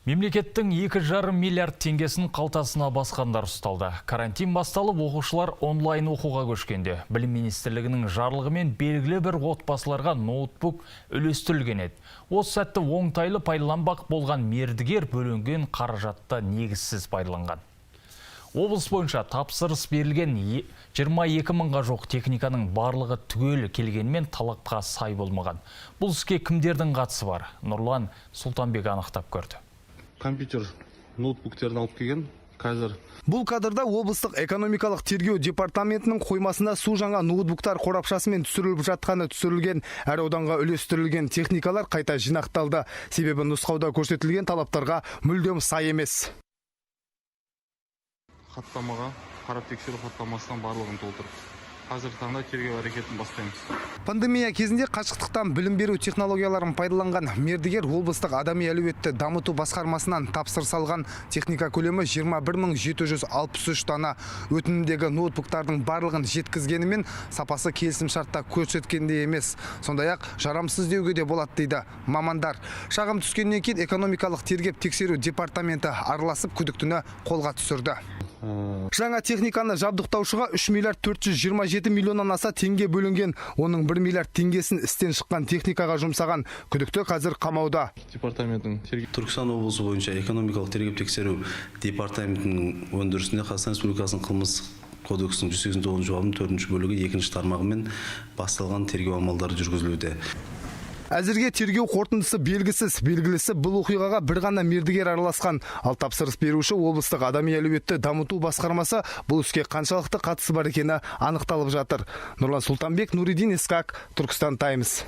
Мемлекеттің 2,5 миллиард теңгесін қалтасына басқандар ұсталды. Карантин басталып, оқушылар онлайн оқуға көшкенде. Білім министрлігінің жарлығымен белгілі бір отбасыларға ноутбук үлестірілген еді. Осы сәтті оңтайлы пайдаланбақ болған мердігер бөлінген қаражатты негізсіз пайдаланған. Облыс бойынша тапсырыс берілген 22 мыңға жоқ техниканың барлығы түгел келгенмен талапқа сай болмаған. Бұл іске кімдердің қатысы бар? Нұрлан Сұлтанбек анықтап көрді. Компьютер ноутбуктерін алып келген қазір. Бұл кадрда облыстық экономикалық тергеу департаментінің қоймасында су жаңа ноутбуктар қорапшасымен түсіріліп жатқаны түсірілген. Әр ауданға үлестірілген техникалар қайта жинақталды. Себебі нұсқауда көрсетілген талаптарға мүлдем сай емес. Хаттамаға қарап тексеру хаттамасынан барлығын толтырып. Қазір таңда тергеу әрекетін бастаймыз. Пандемия кезінде қашықтықтан білім беру технологияларын пайдаланған мердігер облыстық адами әлеуетті дамыту басқармасынан тапсырыс алған. Техника көлемі 21763 дана. Өтінімдегі ноутбуктардың барлығын жеткізгенімен сапасы келісімшартта көрсеткенде емес. Сондай-ақ жарамсыз деуге де болады дейді мамандар. Шағым түскеннен кейін экономикалық тергеп тексеру департаменті араласып күдіктіні қолға түсірді. Жаңа техниканы жабдықтаушыға 3 миллиард 427 миллионнан аса теңге бөлінген. Оның 1 миллиард теңгесін істен шыққан техникаға жұмсаған. Күдікті қазір қамауда. Департаменттің Түркістан облысы бойынша экономикалық тергеп тексеру департаментінің өндірісінде Қазақстан Республикасының қылмыстық кодексінің 189 бабының 4 бөлігі 2 тармағымен басталған тергеу амалдары жүргізілуде. Әзірге тергеу қорытындысы белгісіз. Белгілісі бұл оқиғаға бір ғана мердігер араласқан. Ал тапсырыс беруші облыстық адами әлеуетті дамыту басқармасы бұл іске қаншалықты қатысы бар екені анықталып жатыр. Нұрлан Сұлтанбек, Нуридин Исқақ, Түркістан Таймс.